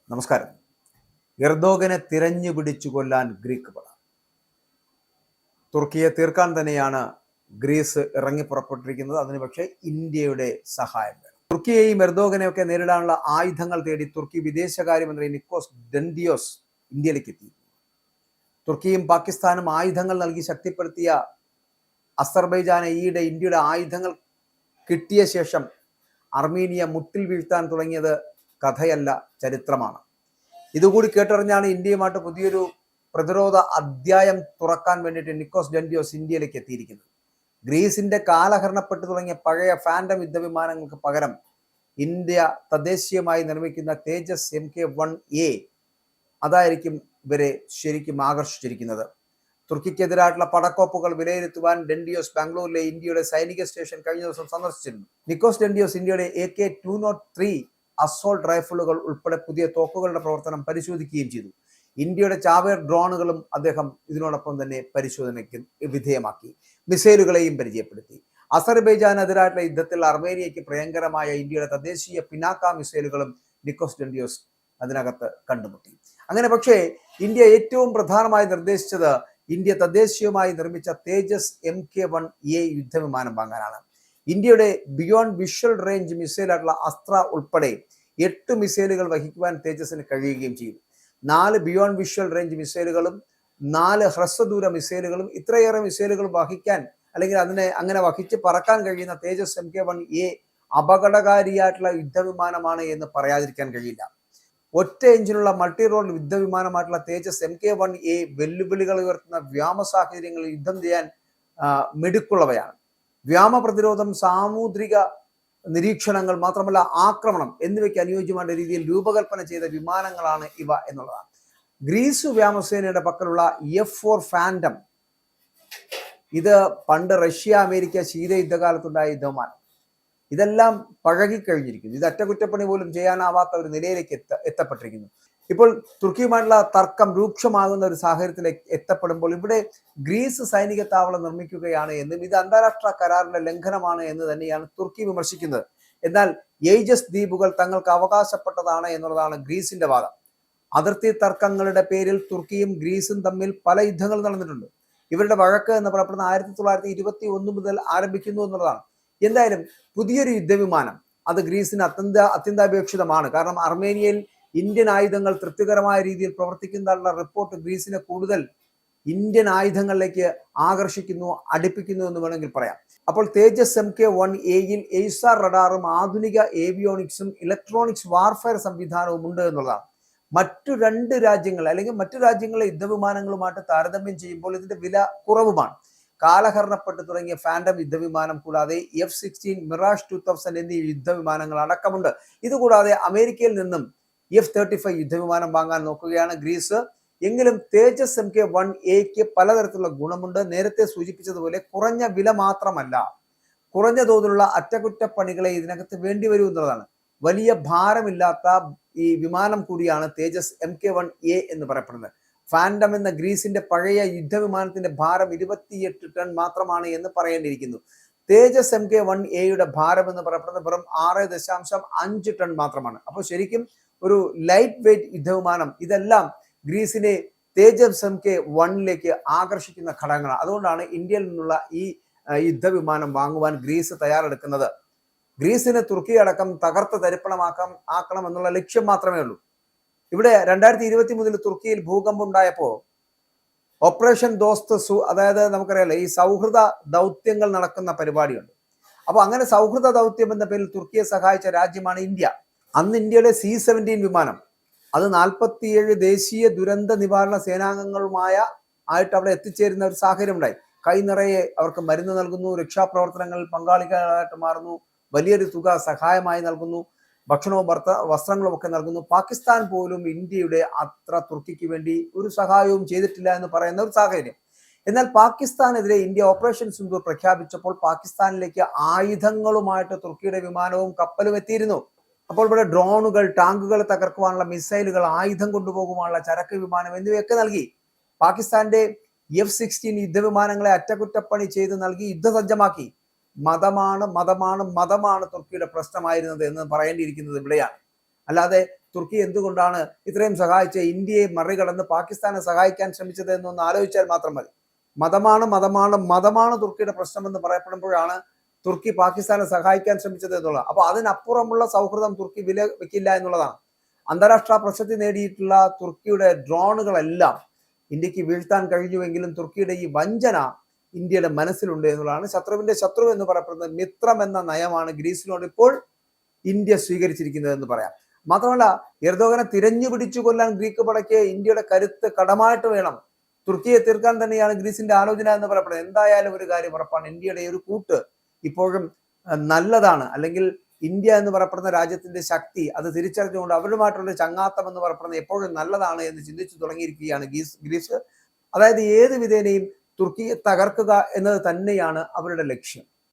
നമസ്കാരം. എർദോഗനെ തിരഞ്ഞു പിടിച്ചു കൊല്ലാൻ ഗ്രീക്ക് പട. തുർക്കിയെ തീർക്കാൻ തന്നെയാണ് ഗ്രീസ് ഇറങ്ങി പുറപ്പെട്ടിരിക്കുന്നത്. അതിന് പക്ഷേ ഇന്ത്യയുടെ സഹായം വേണം. തുർക്കിയെയും എർദോഗനെയൊക്കെ നേരിടാനുള്ള ആയുധങ്ങൾ തേടി തുർക്കി വിദേശകാര്യമന്ത്രി നിക്കോസ് ഡെൻഡിയോസ് ഇന്ത്യയിലേക്ക് എത്തി. തുർക്കിയും പാകിസ്ഥാനും ആയുധങ്ങൾ നൽകി ശക്തിപ്പെടുത്തിയ അസർബൈജാനെ ഈയിടെ ഇന്ത്യയുടെ ആയുധങ്ങൾ കിട്ടിയ ശേഷം അർമീനിയ മുട്ടിൽ വീഴ്ത്താൻ തുടങ്ങിയത് കഥയല്ല, ചരിത്രമാണ്. ഇതുകൂടി കേട്ടറിഞ്ഞാണ് ഇന്ത്യയുമായിട്ട് പുതിയൊരു പ്രതിരോധ അധ്യായം തുറക്കാൻ വേണ്ടിയിട്ട് നിക്കോസ് ഡെൻഡിയോസ് ഇന്ത്യയിലേക്ക് എത്തിയിരിക്കുന്നത്. ഗ്രീസിന്റെ കാലഹരണപ്പെട്ടു തുടങ്ങിയ പഴയ ഫാൻഡം യുദ്ധവിമാനങ്ങൾക്ക് പകരം ഇന്ത്യ തദ്ദേശീയമായി നിർമ്മിക്കുന്ന തേജസ് MK-1A അതായിരിക്കും ഇവരെ ശരിക്കും ആകർഷിച്ചിരിക്കുന്നത്. തുർക്കിക്കെതിരായിട്ടുള്ള പടക്കോപ്പുകൾ വിലയിരുത്തുവാൻ ഡെൻഡിയോസ് ബാംഗ്ലൂരിലെ ഇന്ത്യയുടെ സൈനിക സ്റ്റേഷൻ കഴിഞ്ഞ ദിവസം സന്ദർശിച്ചിരുന്നു. നിക്കോസ് ഡെൻഡിയോസ് ഇന്ത്യയുടെ AK-203 അസോൾട്ട് റൈഫിളുകൾ ഉൾപ്പെടെ പുതിയ തോക്കുകളുടെ പ്രവർത്തനം പരിശോധിക്കുകയും ചെയ്തു. ഇന്ത്യയുടെ ചാവേർ ഡ്രോണുകളും അദ്ദേഹം ഇതിനോടൊപ്പം തന്നെ പരിശോധനയ്ക്ക് വിധേയമാക്കി. മിസൈലുകളെയും പരിചയപ്പെടുത്തി. അസർബൈജാനെതിരായിട്ടുള്ള യുദ്ധത്തിൽ അർമേനിയയ്ക്ക് പ്രിയങ്കരമായ ഇന്ത്യയുടെ തദ്ദേശീയ പിനാക്ക മിസൈലുകളും നിക്കോസ് ഡെൻഡിയോസ് അതിനകത്ത് കണ്ടുമുട്ടി. അങ്ങനെ പക്ഷേ ഇന്ത്യ ഏറ്റവും പ്രധാനമായി നിർദ്ദേശിച്ചത് ഇന്ത്യ തദ്ദേശീയമായി നിർമ്മിച്ച തേജസ് MK-1A യുദ്ധവിമാനം വാങ്ങാനാണ്. ഇന്ത്യയുടെ ബിയോണ്ട് വിഷ്വൽ റേഞ്ച് മിസൈലായിട്ടുള്ള അസ്ത്ര ഉൾപ്പെടെ 8 മിസൈലുകൾ വഹിക്കുവാൻ തേജസിന് കഴിയുകയും ചെയ്തു. 4 ബിയോണ്ട് വിഷ്വൽ റേഞ്ച് മിസൈലുകളും 4 ഹ്രസ്വദൂര മിസൈലുകളും ഇത്രയേറെ മിസൈലുകൾ വഹിക്കാൻ അല്ലെങ്കിൽ അങ്ങനെ വഹിച്ച് പറക്കാൻ കഴിയുന്ന തേജസ് MK-1A അപകടകാരിയായിട്ടുള്ള യുദ്ധവിമാനമാണ് എന്ന് പറയാതിരിക്കാൻ കഴിയില്ല. ഒറ്റ എഞ്ചിനുള്ള മൾട്ടി റോൾ യുദ്ധവിമാനമായിട്ടുള്ള തേജസ് MK-1A വെല്ലുവിളികൾ ഉയർത്തുന്ന വ്യോമ സാഹചര്യങ്ങളിൽ യുദ്ധം ചെയ്യാൻ മിടുക്കുള്ളവയാണ്. വ്യോമ പ്രതിരോധം, സാമുദ്രിക നിരീക്ഷണങ്ങൾ, മാത്രമല്ല ആക്രമണം എന്നിവയ്ക്ക് അനുയോജ്യമായ രീതിയിൽ രൂപകൽപ്പന ചെയ്ത വിമാനങ്ങളാണ് ഇവ എന്നുള്ളതാണ്. ഗ്രീസ് വ്യോമസേനയുടെ പക്കലുള്ള F-4 ഫാൻഡം, ഇത് പണ്ട് റഷ്യ അമേരിക്ക ശീതയുദ്ധകാലത്തുണ്ടായ യുദ്ധവിമാനം. ഇതെല്ലാം പഴകിക്കഴിഞ്ഞിരിക്കുന്നു. ഇത് അറ്റകുറ്റപ്പണി പോലും ചെയ്യാനാവാത്ത ഒരു നിലയിലേക്ക് എത്തപ്പെട്ടിരിക്കുന്നു. ഇപ്പോൾ തുർക്കിയുമായിട്ടുള്ള തർക്കം രൂക്ഷമാകുന്ന ഒരു സാഹചര്യത്തിലേക്ക് എത്തപ്പെടുമ്പോൾ ഇവിടെ ഗ്രീസ് സൈനിക താവളം നിർമ്മിക്കുകയാണ് എന്നും ഇത് അന്താരാഷ്ട്ര കരാറിന്റെ ലംഘനമാണ് എന്ന് തന്നെയാണ് തുർക്കി വിമർശിക്കുന്നത്. എന്നാൽ ഏജസ് ദ്വീപുകൾ തങ്ങൾക്ക് അവകാശപ്പെട്ടതാണ് എന്നുള്ളതാണ് ഗ്രീസിന്റെ വാദം. അതിർത്തി തർക്കങ്ങളുടെ പേരിൽ തുർക്കിയും ഗ്രീസും തമ്മിൽ പല യുദ്ധങ്ങൾ നടന്നിട്ടുണ്ട്. ഇവരുടെ വഴക്ക് എന്ന് പറയപ്പെടുന്ന 1921 മുതൽ ആരംഭിക്കുന്നു എന്നുള്ളതാണ്. എന്തായാലും പുതിയൊരു യുദ്ധവിമാനം അത് ഗ്രീസിന് അത്യന്താപേക്ഷിതമാണ്. കാരണം അർമേനിയയിൽ ഇന്ത്യൻ ആയുധങ്ങൾ തൃപ്തികരമായ രീതിയിൽ പ്രവർത്തിക്കുന്നതിനുള്ള റിപ്പോർട്ട് ഗ്രീസിനെ കൂടുതൽ ഇന്ത്യൻ ആയുധങ്ങളിലേക്ക് ആകർഷിക്കുന്നു, അടുപ്പിക്കുന്നു എന്ന് വേണമെങ്കിൽ പറയാം. അപ്പോൾ തേജസ് MK-1A എയ്സാർ റഡാറും ആധുനിക ഏവിയോണിക്സും ഇലക്ട്രോണിക്സ് വാർഫെയർ സംവിധാനവും ഉണ്ട് എന്നുള്ളതാണ്. മറ്റു 2 രാജ്യങ്ങൾ അല്ലെങ്കിൽ മറ്റു രാജ്യങ്ങളിലെ യുദ്ധവിമാനങ്ങളുമായിട്ട് താരതമ്യം ചെയ്യുമ്പോൾ ഇതിന്റെ വില കുറവുമാണ്. കാലഹരണപ്പെട്ട് തുടങ്ങിയ ഫാൻഡം യുദ്ധവിമാനം കൂടാതെ F-16, മിറാഷ് 2000 എന്നീ യുദ്ധവിമാനങ്ങൾ അടക്കമുണ്ട്. ഇതുകൂടാതെ അമേരിക്കയിൽ നിന്നും F-35 യുദ്ധവിമാനം വാങ്ങാൻ നോക്കുകയാണ് ഗ്രീസ്. എങ്കിലും തേജസ് MK-1A പലതരത്തിലുള്ള ഗുണമുണ്ട്. നേരത്തെ സൂചിപ്പിച്ചതുപോലെ കുറഞ്ഞ വില മാത്രമല്ല, കുറഞ്ഞ തോതിലുള്ള അറ്റകുറ്റപ്പണികളെ ഇതിനകത്ത് വേണ്ടി വരും എന്നുള്ളതാണ്. വലിയ ഭാരമില്ലാത്ത ഈ വിമാനം കൂടിയാണ് തേജസ് MK-1A എന്ന് പറയപ്പെടുന്നത്. ഫാൻഡം എന്ന ഗ്രീസിന്റെ പഴയ യുദ്ധവിമാനത്തിന്റെ ഭാരം 28 ടൺ മാത്രമാണ് എന്ന് പറയേണ്ടിയിരിക്കുന്നു. തേജസ് MK-1A ഭാരം എന്ന് പറയപ്പെടുന്നത് വെറും 6.5 ടൺ മാത്രമാണ്. അപ്പോൾ ശരിക്കും ഒരു ലൈറ്റ് വെയ്റ്റ് യുദ്ധവിമാനം. ഇതെല്ലാം ഗ്രീസിനെ തേജസ് MK-1 ആകർഷിക്കുന്ന ഘടകങ്ങളാണ്. അതുകൊണ്ടാണ് ഇന്ത്യയിൽ നിന്നുള്ള ഈ യുദ്ധവിമാനം വാങ്ങുവാൻ ഗ്രീസ് തയ്യാറെടുക്കുന്നത്. ഗ്രീസിന് തുർക്കി അടക്കം തകർത്ത് തരിപ്പണമാക്കണം എന്നുള്ള ലക്ഷ്യം മാത്രമേ ഉള്ളൂ. ഇവിടെ 2023 തുർക്കിയിൽ ഭൂകമ്പം ഉണ്ടായപ്പോൾ ഓപ്പറേഷൻ ദോസ്ത് അതായത് നമുക്കറിയാലോ ഈ സൗഹൃദ ദൗത്യങ്ങൾ നടക്കുന്ന പരിപാടിയുണ്ട്. അപ്പൊ അങ്ങനെ സൗഹൃദ ദൗത്യം എന്ന പേരിൽ തുർക്കിയെ സഹായിച്ച രാജ്യമാണ് ഇന്ത്യ. അന്ന് ഇന്ത്യയുടെ C-17 വിമാനം അത് 47 ദേശീയ ദുരന്ത നിവാരണ സേനാംഗങ്ങളുമായിട്ട് അവിടെ എത്തിച്ചേരുന്ന ഒരു സാഹചര്യം ഉണ്ടായി. കൈ നിറയെ അവർക്ക് മരുന്ന് നൽകുന്നു, രക്ഷാപ്രവർത്തനങ്ങളിൽ പങ്കാളികളായിട്ട് മാറുന്നു, വലിയൊരു തുക സഹായമായി നൽകുന്നു, ഭക്ഷണവും വസ്ത്രങ്ങളും ഒക്കെ നൽകുന്നു. പാകിസ്ഥാൻ പോലും ഇന്ത്യയുടെ അത്ര തുർക്കിക്ക് വേണ്ടി ഒരു സഹായവും ചെയ്തിട്ടില്ല എന്ന് പറയുന്ന ഒരു സാഹചര്യം. എന്നാൽ പാകിസ്ഥാനെതിരെ ഇന്ത്യ ഓപ്പറേഷൻ സിന്ദൂർ പ്രഖ്യാപിച്ചപ്പോൾ പാകിസ്ഥാനിലേക്ക് ആയുധങ്ങളുമായിട്ട് തുർക്കിയുടെ വിമാനവും കപ്പലും എത്തിയിരുന്നു. അപ്പോൾ ഇവിടെ ഡ്രോണുകൾ, ടാങ്കുകൾ തകർക്കുവാനുള്ള മിസൈലുകൾ, ആയുധം കൊണ്ടുപോകുവാനുള്ള ചരക്ക് വിമാനം എന്നിവയൊക്കെ നൽകി. പാകിസ്ഥാന്റെ F-16 യുദ്ധവിമാനങ്ങളെ അറ്റകുറ്റപ്പണി ചെയ്ത് നൽകി യുദ്ധസജ്ജമാക്കി. മതമാണ് തുർക്കിയുടെ പ്രശ്നമായിരുന്നത് എന്ന് പറയേണ്ടിയിരിക്കുന്നത് ഇവിടെയാണ്. അല്ലാതെ തുർക്കി എന്തുകൊണ്ടാണ് ഇത്രയും സഹായിച്ച് ഇന്ത്യയെ മറികടന്ന് പാകിസ്ഥാനെ സഹായിക്കാൻ ശ്രമിച്ചത് എന്നൊന്ന് ആലോചിച്ചാൽ മാത്രം മതി. മതമാണ് തുർക്കിയുടെ പ്രശ്നമെന്ന് പറയപ്പെടുമ്പോഴാണ് തുർക്കി പാകിസ്ഥാനെ സഹായിക്കാൻ ശ്രമിച്ചത് എന്നുള്ളത്. അപ്പൊ അതിനപ്പുറമുള്ള സൗഹൃദം തുർക്കി വില വെക്കില്ല എന്നുള്ളതാണ്. അന്താരാഷ്ട്ര പ്രശസ്തി നേടിയിട്ടുള്ള തുർക്കിയുടെ ഡ്രോണുകളെല്ലാം ഇന്ത്യക്ക് വീഴ്ത്താൻ കഴിഞ്ഞുവെങ്കിലും തുർക്കിയുടെ ഈ വഞ്ചന ഇന്ത്യയുടെ മനസ്സിലുണ്ട് എന്നുള്ളതാണ്. ശത്രുവിന്റെ ശത്രു എന്ന് പറയപ്പെടുന്നത് മിത്രം എന്ന നയമാണ് ഗ്രീസിനോട് ഇപ്പോൾ ഇന്ത്യ സ്വീകരിച്ചിരിക്കുന്നത് എന്ന് പറയാം. മാത്രമല്ല, എർദോഗനെ തിരഞ്ഞു പിടിച്ചു കൊല്ലാൻ ഗ്രീക്ക് പടയ്ക്ക് ഇന്ത്യയുടെ കരുത്ത് കടമായിട്ട് വേണം. തുർക്കിയെ തീർക്കാൻ തന്നെയാണ് ഗ്രീസിന്റെ ആലോചന എന്ന് പറയപ്പെടുന്നത്. എന്തായാലും ഒരു കാര്യം ഉറപ്പാണ്, ഇന്ത്യയുടെ ഒരു കൂട്ട് ഇപ്പോഴും നല്ലതാണ്. അല്ലെങ്കിൽ ഇന്ത്യ എന്ന് പറയപ്പെടുന്ന രാജ്യത്തിന്റെ ശക്തി അത് തിരിച്ചറിഞ്ഞുകൊണ്ട് അവരുമായിട്ടുള്ള ചങ്ങാത്തം എന്ന് പറയപ്പെടുന്നത് എപ്പോഴും നല്ലതാണ് എന്ന് ചിന്തിച്ചു തുടങ്ങിയിരിക്കുകയാണ് ഗ്രീസ്. അതായത് ഏത് വിധേനയും തുർക്കിയെ തകർക്കുക എന്നത് തന്നെയാണ് അവരുടെ ലക്ഷ്യം.